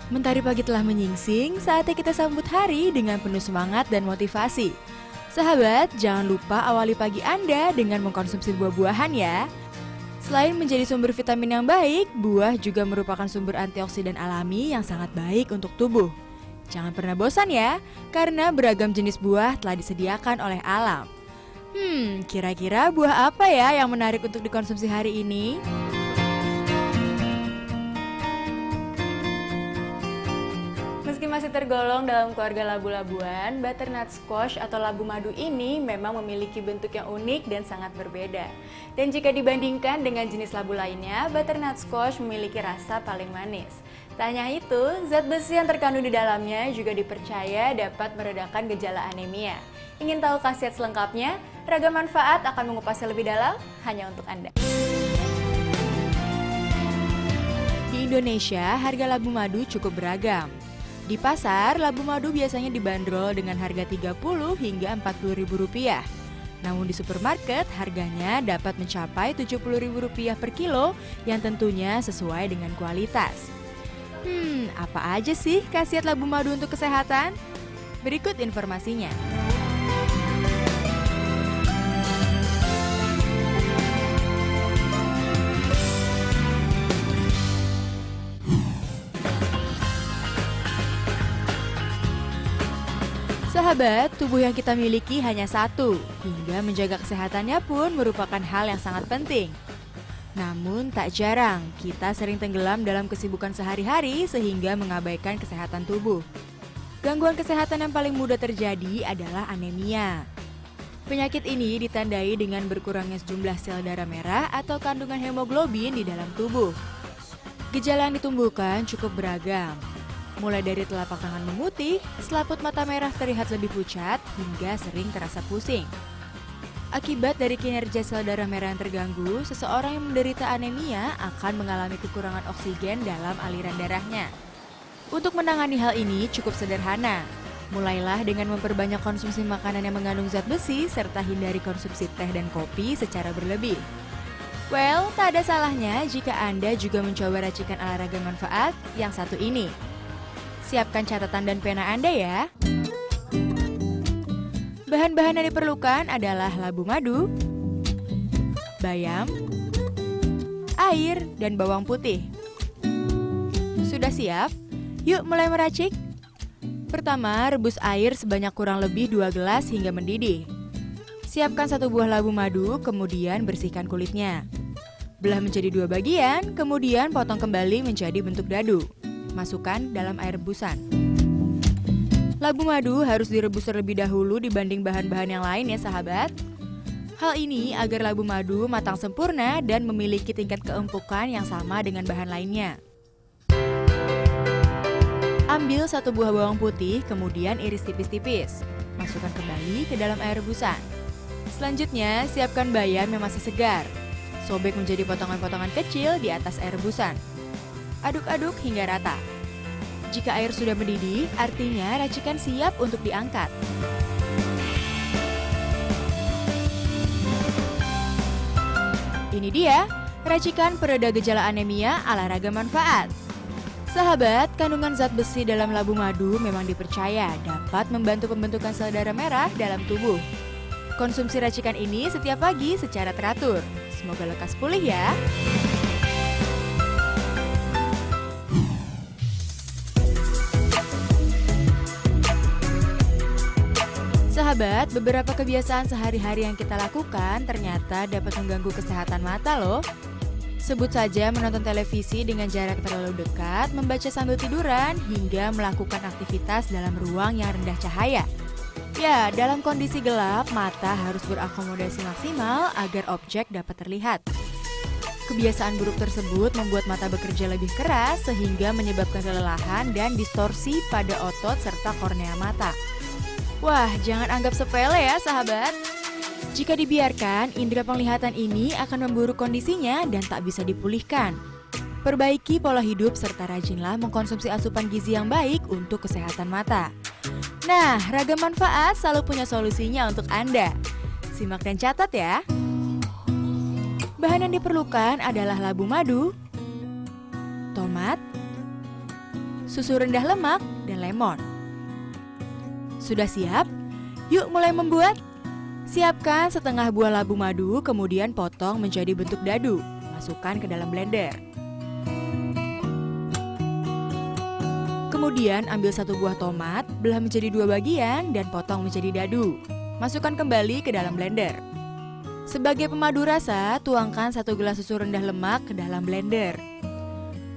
Mentari pagi telah menyingsing, saatnya kita sambut hari dengan penuh semangat dan motivasi. Sahabat, jangan lupa awali pagi Anda dengan mengkonsumsi buah-buahan ya. Selain menjadi sumber vitamin yang baik, buah juga merupakan sumber antioksidan alami yang sangat baik untuk tubuh. Jangan pernah bosan ya, karena beragam jenis buah telah disediakan oleh alam. Kira-kira buah apa ya yang menarik untuk dikonsumsi hari ini? Meski masih tergolong dalam keluarga labu-labuan, butternut squash atau labu madu ini memang memiliki bentuk yang unik dan sangat berbeda. Dan jika dibandingkan dengan jenis labu lainnya, butternut squash memiliki rasa paling manis. Tak hanya itu, zat besi yang terkandung di dalamnya juga dipercaya dapat meredakan gejala anemia. Ingin tahu khasiat selengkapnya? Ragam manfaat akan mengupasnya lebih dalam hanya untuk Anda. Di Indonesia, harga labu madu cukup beragam. Di pasar, labu madu biasanya dibanderol dengan harga Rp30 hingga Rp40.000. Namun di supermarket, harganya dapat mencapai Rp70.000 per kilo yang tentunya sesuai dengan kualitas. Apa aja sih khasiat labu madu untuk kesehatan? Berikut informasinya. Sahabat, tubuh yang kita miliki hanya satu, hingga menjaga kesehatannya pun merupakan hal yang sangat penting. Namun tak jarang, kita sering tenggelam dalam kesibukan sehari-hari sehingga mengabaikan kesehatan tubuh. Gangguan kesehatan yang paling mudah terjadi adalah anemia. Penyakit ini ditandai dengan berkurangnya sejumlah sel darah merah atau kandungan hemoglobin di dalam tubuh. Gejala yang ditimbulkan cukup beragam. Mulai dari telapak tangan memutih, selaput mata merah terlihat lebih pucat, hingga sering terasa pusing. Akibat dari kinerja sel darah merah yang terganggu, seseorang yang menderita anemia akan mengalami kekurangan oksigen dalam aliran darahnya. Untuk menangani hal ini cukup sederhana. Mulailah dengan memperbanyak konsumsi makanan yang mengandung zat besi, serta hindari konsumsi teh dan kopi secara berlebih. Well, tak ada salahnya jika Anda juga mencoba racikan olahraga manfaat yang satu ini. Siapkan catatan dan pena Anda ya. Bahan-bahan yang diperlukan adalah labu madu, bayam, air, dan bawang putih. Sudah siap? Yuk mulai meracik. Pertama, rebus air sebanyak kurang lebih 2 gelas hingga mendidih. Siapkan 1 buah labu madu, kemudian bersihkan kulitnya. Belah menjadi 2 bagian, kemudian potong kembali menjadi bentuk dadu. Masukkan dalam air rebusan. Labu madu harus direbus terlebih dahulu dibanding bahan-bahan yang lain ya sahabat. Hal ini agar labu madu matang sempurna dan memiliki tingkat keempukan yang sama dengan bahan lainnya. Ambil 1 buah bawang putih, kemudian iris tipis-tipis. Masukkan kembali ke dalam air rebusan. Selanjutnya, siapkan bayam yang masih segar. Sobek menjadi potongan-potongan kecil di atas air rebusan. Aduk-aduk hingga rata. Jika air sudah mendidih, artinya racikan siap untuk diangkat. Ini dia, racikan pereda gejala anemia ala ragam manfaat. Sahabat, kandungan zat besi dalam labu madu memang dipercaya dapat membantu pembentukan sel darah merah dalam tubuh. Konsumsi racikan ini setiap pagi secara teratur. Semoga lekas pulih ya. Sahabat, beberapa kebiasaan sehari-hari yang kita lakukan ternyata dapat mengganggu kesehatan mata loh. Sebut saja menonton televisi dengan jarak terlalu dekat, membaca sambil tiduran, hingga melakukan aktivitas dalam ruang yang rendah cahaya. Ya, dalam kondisi gelap, mata harus berakomodasi maksimal agar objek dapat terlihat. Kebiasaan buruk tersebut membuat mata bekerja lebih keras sehingga menyebabkan kelelahan dan distorsi pada otot serta kornea mata. Wah, jangan anggap sepele ya sahabat. Jika dibiarkan, indera penglihatan ini akan memburuk kondisinya dan tak bisa dipulihkan. Perbaiki pola hidup serta rajinlah mengkonsumsi asupan gizi yang baik untuk kesehatan mata. Nah, ragam manfaat selalu punya solusinya untuk Anda. Simak dan catat ya. Bahan yang diperlukan adalah labu madu, tomat, susu rendah lemak, dan lemon. Sudah siap? Yuk mulai membuat! Siapkan setengah buah labu madu, kemudian potong menjadi bentuk dadu. Masukkan ke dalam blender. Kemudian ambil satu buah tomat, belah menjadi 2 bagian dan potong menjadi dadu. Masukkan kembali ke dalam blender. Sebagai pemadu rasa, tuangkan 1 gelas susu rendah lemak ke dalam blender.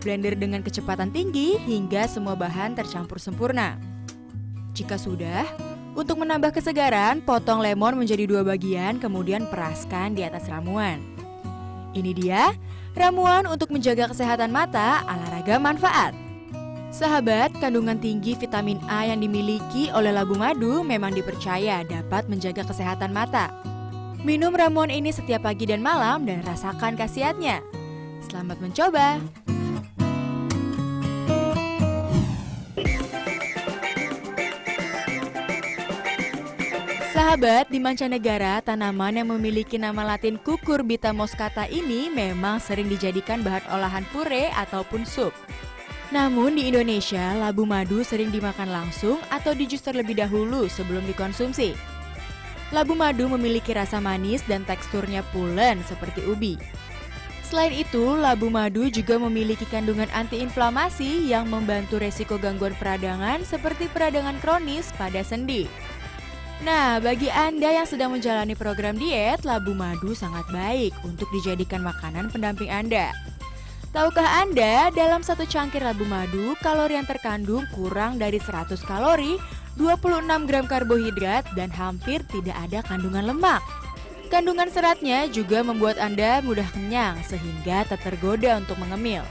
Blender dengan kecepatan tinggi hingga semua bahan tercampur sempurna. Jika sudah, untuk menambah kesegaran, potong lemon menjadi 2 bagian kemudian peraskan di atas ramuan. Ini dia, ramuan untuk menjaga kesehatan mata ala ragam manfaat. Sahabat, kandungan tinggi vitamin A yang dimiliki oleh labu madu memang dipercaya dapat menjaga kesehatan mata. Minum ramuan ini setiap pagi dan malam dan rasakan khasiatnya. Selamat mencoba! Sahabat, di mancanegara, tanaman yang memiliki nama latin Cucurbita moschata ini memang sering dijadikan bahan olahan puree ataupun sup. Namun di Indonesia, labu madu sering dimakan langsung atau dijus terlebih dahulu sebelum dikonsumsi. Labu madu memiliki rasa manis dan teksturnya pulen seperti ubi. Selain itu, labu madu juga memiliki kandungan antiinflamasi yang membantu resiko gangguan peradangan seperti peradangan kronis pada sendi. Nah, bagi Anda yang sedang menjalani program diet, labu madu sangat baik untuk dijadikan makanan pendamping Anda. Tahukah Anda, dalam satu cangkir labu madu, kalori yang terkandung kurang dari 100 kalori, 26 gram karbohidrat, dan hampir tidak ada kandungan lemak. Kandungan seratnya juga membuat Anda mudah kenyang, sehingga tak tergoda untuk mengemil.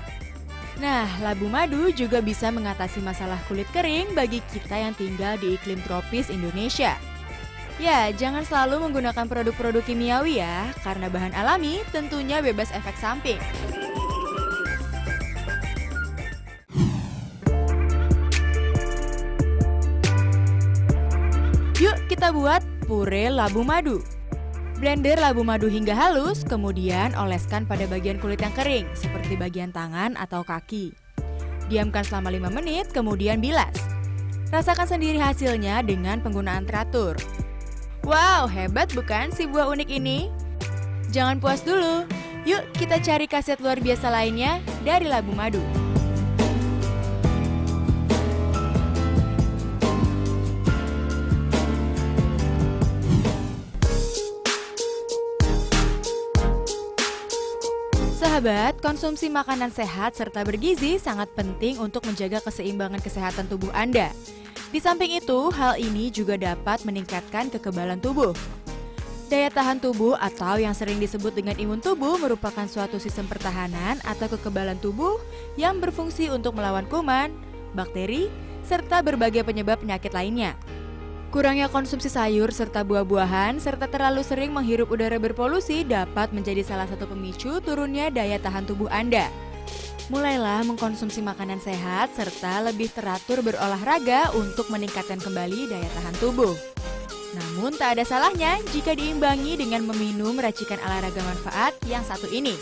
Nah, labu madu juga bisa mengatasi masalah kulit kering bagi kita yang tinggal di iklim tropis Indonesia. Ya, jangan selalu menggunakan produk-produk kimiawi ya, karena bahan alami tentunya bebas efek samping. Yuk kita buat puree labu madu. Blender labu madu hingga halus, kemudian oleskan pada bagian kulit yang kering, seperti bagian tangan atau kaki. Diamkan selama 5 menit, kemudian bilas. Rasakan sendiri hasilnya dengan penggunaan teratur. Wow, hebat bukan si buah unik ini? Jangan puas dulu, yuk kita cari khasiat luar biasa lainnya dari labu madu. Sahabat, konsumsi makanan sehat serta bergizi sangat penting untuk menjaga keseimbangan kesehatan tubuh Anda. Di samping itu, hal ini juga dapat meningkatkan kekebalan tubuh. Daya tahan tubuh atau yang sering disebut dengan imun tubuh merupakan suatu sistem pertahanan atau kekebalan tubuh yang berfungsi untuk melawan kuman, bakteri, serta berbagai penyebab penyakit lainnya. Kurangnya konsumsi sayur serta buah-buahan serta terlalu sering menghirup udara berpolusi dapat menjadi salah satu pemicu turunnya daya tahan tubuh Anda. Mulailah mengkonsumsi makanan sehat serta lebih teratur berolahraga untuk meningkatkan kembali daya tahan tubuh. Namun tak ada salahnya jika diimbangi dengan meminum racikan olahraga manfaat yang satu ini.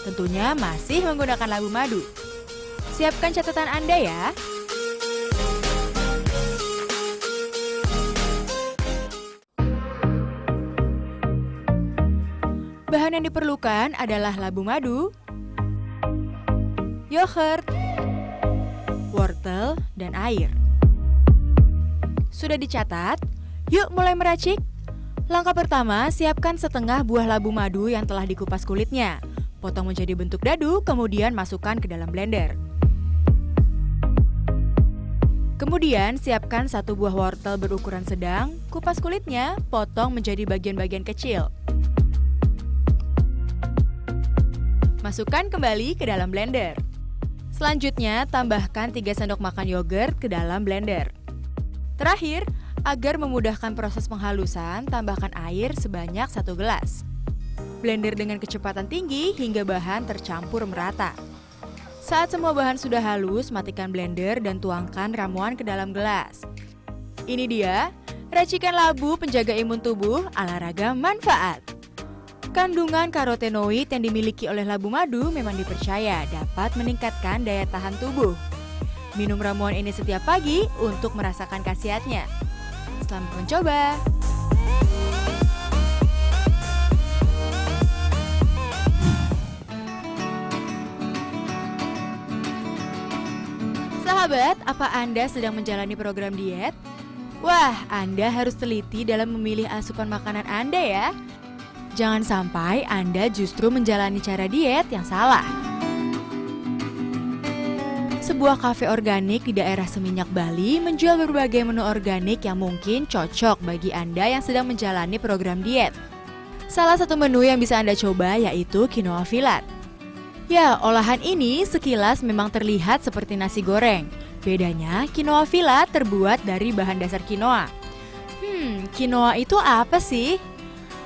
Tentunya masih menggunakan labu madu. Siapkan catatan Anda ya. Bahan yang diperlukan adalah labu madu, yogurt, wortel, dan air. Sudah dicatat? Yuk mulai meracik. Langkah pertama, siapkan setengah buah labu madu yang telah dikupas kulitnya. Potong menjadi bentuk dadu, kemudian masukkan ke dalam blender. Kemudian siapkan satu buah wortel berukuran sedang, kupas kulitnya, potong menjadi bagian-bagian kecil. Masukkan kembali ke dalam blender. Selanjutnya, tambahkan 3 sendok makan yogurt ke dalam blender. Terakhir, agar memudahkan proses penghalusan, tambahkan air sebanyak 1 gelas. Blender dengan kecepatan tinggi hingga bahan tercampur merata. Saat semua bahan sudah halus, matikan blender dan tuangkan ramuan ke dalam gelas. Ini dia, racikan labu penjaga imun tubuh ala ragam manfaat. Kandungan karotenoid yang dimiliki oleh labu madu memang dipercaya dapat meningkatkan daya tahan tubuh. Minum ramuan ini setiap pagi untuk merasakan khasiatnya. Selamat mencoba! Sahabat, apa Anda sedang menjalani program diet? Wah, Anda harus teliti dalam memilih asupan makanan Anda ya. Jangan sampai Anda justru menjalani cara diet yang salah. Sebuah kafe organik di daerah Seminyak, Bali menjual berbagai menu organik yang mungkin cocok bagi Anda yang sedang menjalani program diet. Salah satu menu yang bisa Anda coba yaitu quinoa filat. Ya, olahan ini sekilas memang terlihat seperti nasi goreng. Bedanya, quinoa filat terbuat dari bahan dasar quinoa. Quinoa itu apa sih?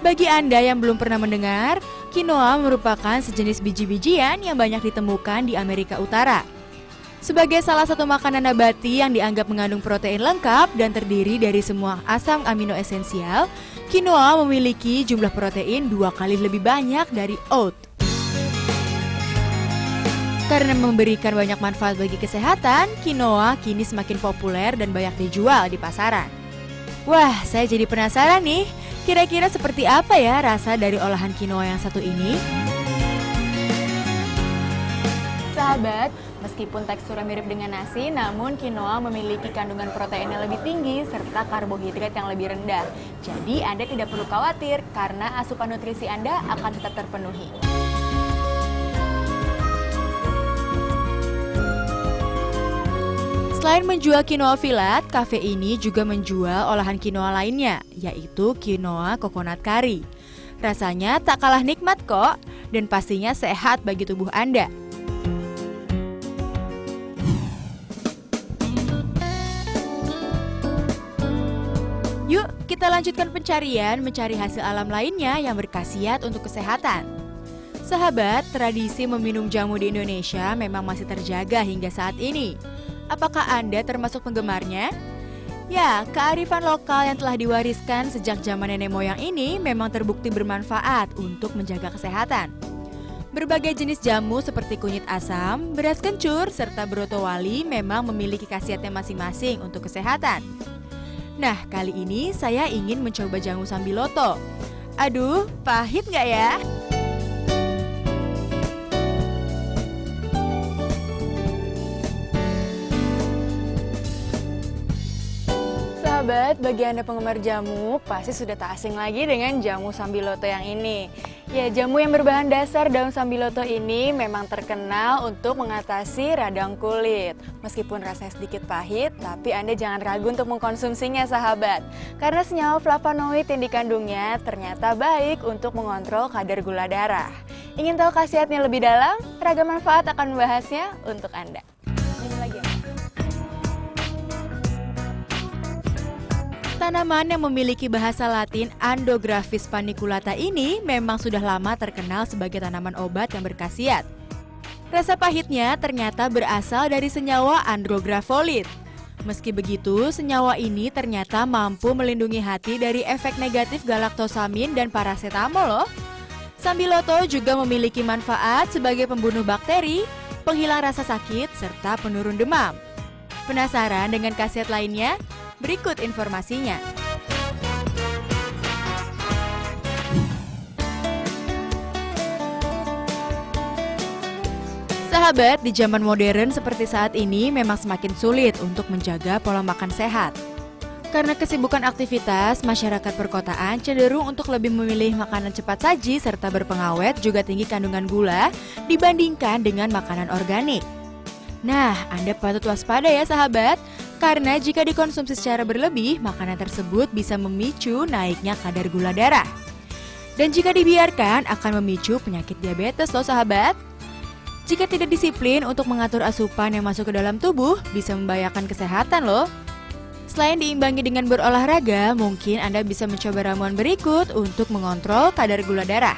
Bagi Anda yang belum pernah mendengar, quinoa merupakan sejenis biji-bijian yang banyak ditemukan di Amerika Utara. Sebagai salah satu makanan nabati yang dianggap mengandung protein lengkap dan terdiri dari semua asam amino esensial, quinoa memiliki jumlah protein 2 kali lebih banyak dari oat. Karena memberikan banyak manfaat bagi kesehatan, quinoa kini semakin populer dan banyak dijual di pasaran. Wah, saya jadi penasaran nih, kira-kira seperti apa ya rasa dari olahan quinoa yang satu ini? Sahabat, meskipun teksturnya mirip dengan nasi, namun quinoa memiliki kandungan protein yang lebih tinggi serta karbohidrat yang lebih rendah. Jadi Anda tidak perlu khawatir karena asupan nutrisi Anda akan tetap terpenuhi. Selain menjual quinoa filat, kafe ini juga menjual olahan quinoa lainnya, yaitu quinoa coconut curry. Rasanya tak kalah nikmat kok, dan pastinya sehat bagi tubuh Anda. Yuk, kita lanjutkan pencarian mencari hasil alam lainnya yang berkhasiat untuk kesehatan. Sahabat, tradisi meminum jamu di Indonesia memang masih terjaga hingga saat ini. Apakah Anda termasuk penggemarnya? Ya, kearifan lokal yang telah diwariskan sejak zaman nenek moyang ini memang terbukti bermanfaat untuk menjaga kesehatan. Berbagai jenis jamu seperti kunyit asam, beras kencur, serta broto wali memang memiliki khasiatnya masing-masing untuk kesehatan. Nah, kali ini saya ingin mencoba jamu sambiloto. Aduh, pahit nggak ya? Sahabat, bagi Anda penggemar jamu, pasti sudah tak asing lagi dengan jamu sambiloto yang ini. Ya, jamu yang berbahan dasar daun sambiloto ini memang terkenal untuk mengatasi radang kulit. Meskipun rasanya sedikit pahit, tapi Anda jangan ragu untuk mengkonsumsinya, sahabat. Karena senyawa flavonoid yang dikandungnya ternyata baik untuk mengontrol kadar gula darah. Ingin tahu khasiatnya lebih dalam? Ragam manfaat akan membahasnya untuk Anda. Ini lagi ya. Tanaman yang memiliki bahasa Latin Andrographis paniculata ini memang sudah lama terkenal sebagai tanaman obat yang berkhasiat. Rasa pahitnya ternyata berasal dari senyawa andrografolit. Meski begitu, senyawa ini ternyata mampu melindungi hati dari efek negatif galaktosamin dan parasetamol loh. Sambiloto juga memiliki manfaat sebagai pembunuh bakteri, penghilang rasa sakit, serta penurun demam. Penasaran dengan khasiat lainnya? Berikut informasinya. Sahabat, di zaman modern seperti saat ini memang semakin sulit untuk menjaga pola makan sehat. Karena kesibukan aktivitas, masyarakat perkotaan cenderung untuk lebih memilih makanan cepat saji serta berpengawet juga tinggi kandungan gula dibandingkan dengan makanan organik. Nah, Anda patut waspada ya sahabat, karena jika dikonsumsi secara berlebih, makanan tersebut bisa memicu naiknya kadar gula darah. Dan jika dibiarkan akan memicu penyakit diabetes loh sahabat. Jika tidak disiplin untuk mengatur asupan yang masuk ke dalam tubuh, bisa membahayakan kesehatan loh. Selain diimbangi dengan berolahraga, mungkin Anda bisa mencoba ramuan berikut untuk mengontrol kadar gula darah.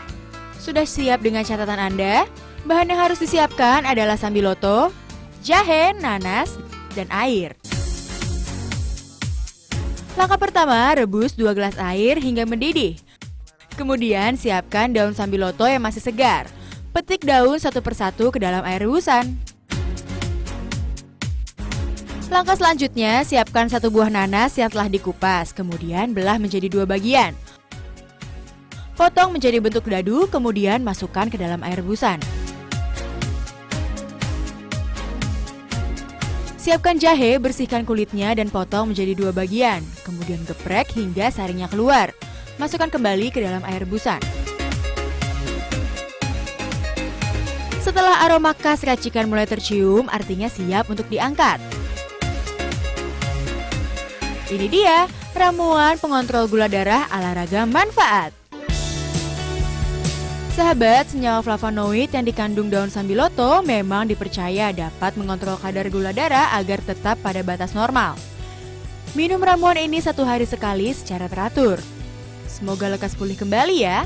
Sudah siap dengan catatan Anda? Bahan yang harus disiapkan adalah sambiloto, jahe, nanas, dan air. Langkah pertama, rebus 2 gelas air hingga mendidih. Kemudian siapkan daun sambiloto yang masih segar. Petik daun satu persatu ke dalam air rebusan. Langkah selanjutnya, siapkan 1 buah nanas yang telah dikupas, kemudian belah menjadi 2 bagian. Potong menjadi bentuk dadu, kemudian masukkan ke dalam air rebusan. Siapkan jahe, bersihkan kulitnya dan potong menjadi 2 bagian. Kemudian geprek hingga saringnya keluar. Masukkan kembali ke dalam air rebusan. Setelah aroma khas racikan mulai tercium, artinya siap untuk diangkat. Ini dia, ramuan pengontrol gula darah ala ragam manfaat. Sahabat, senyawa flavonoid yang dikandung daun sambiloto memang dipercaya dapat mengontrol kadar gula darah agar tetap pada batas normal. Minum ramuan ini 1 hari sekali secara teratur. Semoga lekas pulih kembali ya.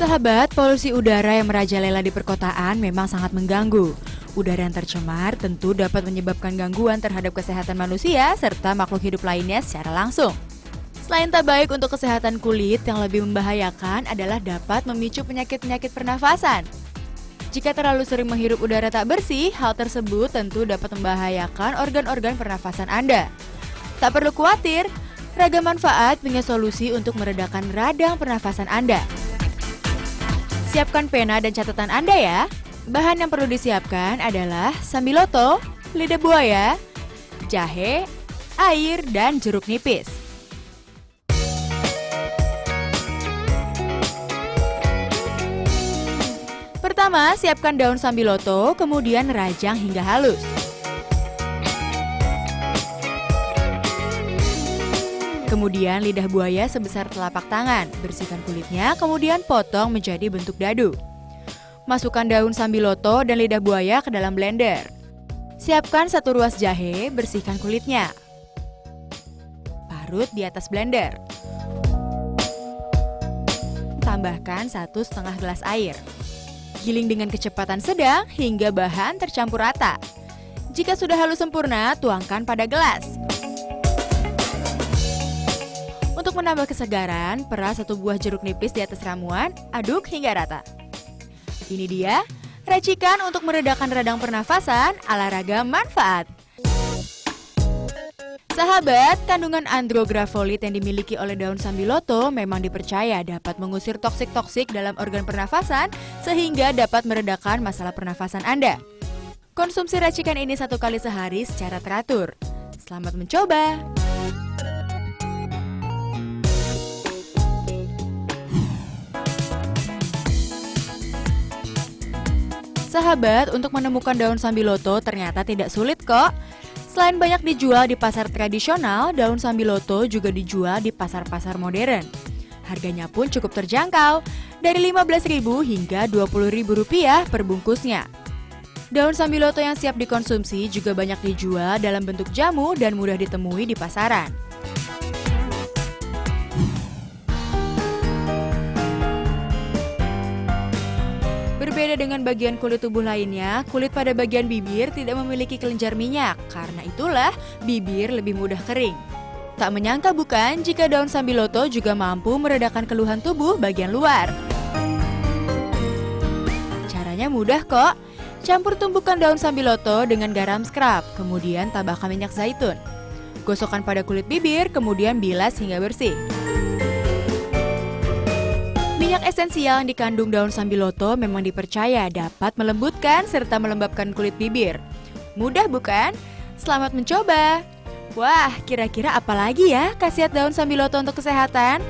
Sahabat, polusi udara yang merajalela di perkotaan memang sangat mengganggu. Udara yang tercemar tentu dapat menyebabkan gangguan terhadap kesehatan manusia serta makhluk hidup lainnya secara langsung. Selain tak baik untuk kesehatan kulit, yang lebih membahayakan adalah dapat memicu penyakit-penyakit pernafasan. Jika terlalu sering menghirup udara tak bersih, hal tersebut tentu dapat membahayakan organ-organ pernafasan Anda. Tak perlu khawatir, ragam manfaat punya solusi untuk meredakan radang pernafasan Anda. Siapkan pena dan catatan Anda ya. Bahan yang perlu disiapkan adalah sambiloto, lidah buaya, jahe, air, dan jeruk nipis. Pertama, siapkan daun sambiloto, kemudian rajang hingga halus. Kemudian lidah buaya sebesar telapak tangan, bersihkan kulitnya, kemudian potong menjadi bentuk dadu. Masukkan daun sambiloto dan lidah buaya ke dalam blender. Siapkan 1 ruas jahe, bersihkan kulitnya. Parut di atas blender. Tambahkan 1,5 gelas air. Giling dengan kecepatan sedang hingga bahan tercampur rata. Jika sudah halus sempurna, tuangkan pada gelas. Untuk menambah kesegaran, peras 1 buah jeruk nipis di atas ramuan, aduk hingga rata. Ini dia, racikan untuk meredakan radang pernafasan ala ragam manfaat. Sahabat, kandungan andrografolit yang dimiliki oleh daun sambiloto memang dipercaya dapat mengusir toksik-toksik dalam organ pernafasan sehingga dapat meredakan masalah pernafasan Anda. Konsumsi racikan ini 1 kali sehari secara teratur. Selamat mencoba! Sahabat, untuk menemukan daun sambiloto ternyata tidak sulit kok. Selain banyak dijual di pasar tradisional, daun sambiloto juga dijual di pasar-pasar modern. Harganya pun cukup terjangkau, dari Rp15.000 hingga Rp20.000 per bungkusnya. Daun sambiloto yang siap dikonsumsi juga banyak dijual dalam bentuk jamu dan mudah ditemui di pasaran. Berbeda dengan bagian kulit tubuh lainnya, kulit pada bagian bibir tidak memiliki kelenjar minyak. Karena itulah, bibir lebih mudah kering. Tak menyangka bukan jika daun sambiloto juga mampu meredakan keluhan tubuh bagian luar. Caranya mudah kok. Campur tumbukan daun sambiloto dengan garam scrub, kemudian tambahkan minyak zaitun. Gosokkan pada kulit bibir, kemudian bilas hingga bersih. Minyak esensial yang dikandung daun sambiloto memang dipercaya dapat melembutkan serta melembabkan kulit bibir. Mudah bukan? Selamat mencoba! Wah, kira-kira apa lagi ya khasiat daun sambiloto untuk kesehatan?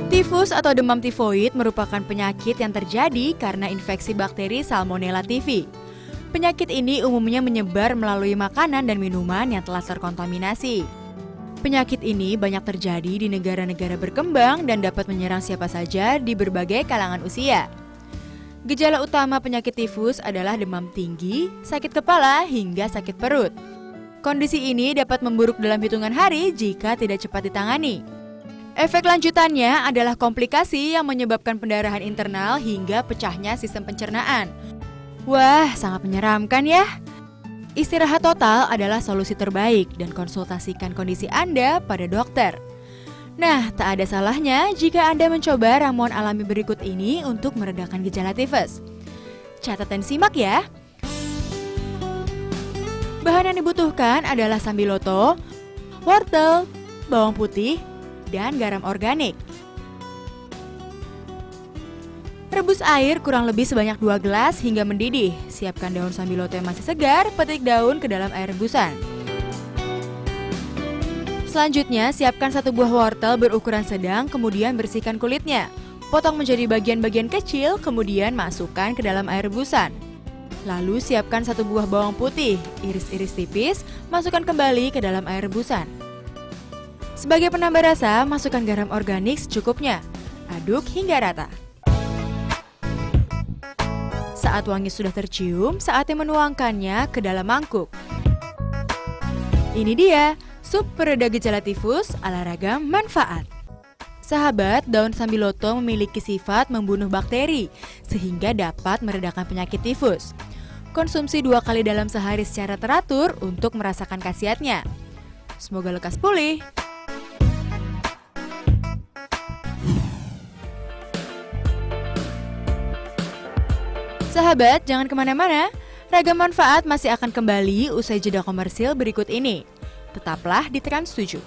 Tifus atau demam tifoid merupakan penyakit yang terjadi karena infeksi bakteri Salmonella typhi. Penyakit ini umumnya menyebar melalui makanan dan minuman yang telah terkontaminasi. Penyakit ini banyak terjadi di negara-negara berkembang dan dapat menyerang siapa saja di berbagai kalangan usia. Gejala utama penyakit tifus adalah demam tinggi, sakit kepala, hingga sakit perut. Kondisi ini dapat memburuk dalam hitungan hari jika tidak cepat ditangani. Efek lanjutannya adalah komplikasi yang menyebabkan pendarahan internal hingga pecahnya sistem pencernaan. Wah, sangat menyeramkan ya. Istirahat total adalah solusi terbaik dan konsultasikan kondisi Anda pada dokter. Nah, tak ada salahnya jika Anda mencoba ramuan alami berikut ini untuk meredakan gejala tifus. Catat dan simak ya. Bahan yang dibutuhkan adalah sambiloto, wortel, bawang putih, dan garam organik. Rebus air kurang lebih sebanyak 2 gelas hingga mendidih. Siapkan daun sambiloto yang masih segar, petik daun ke dalam air rebusan. Selanjutnya, siapkan 1 buah wortel berukuran sedang, kemudian bersihkan kulitnya. Potong menjadi bagian-bagian kecil, kemudian masukkan ke dalam air rebusan. Lalu siapkan 1 buah bawang putih, iris-iris tipis, masukkan kembali ke dalam air rebusan. Sebagai penambah rasa, masukkan garam organik secukupnya. Aduk hingga rata. Saat wangi sudah tercium, saatnya menuangkannya ke dalam mangkuk. Ini dia, sup pereda gejala tifus ala ragam manfaat. Sahabat, daun sambiloto memiliki sifat membunuh bakteri, sehingga dapat meredakan penyakit tifus. Konsumsi 2 kali dalam sehari secara teratur untuk merasakan khasiatnya. Semoga lekas pulih. Sahabat, jangan kemana-mana. Ragam manfaat masih akan kembali usai jeda komersil berikut ini. Tetaplah di Trans 7.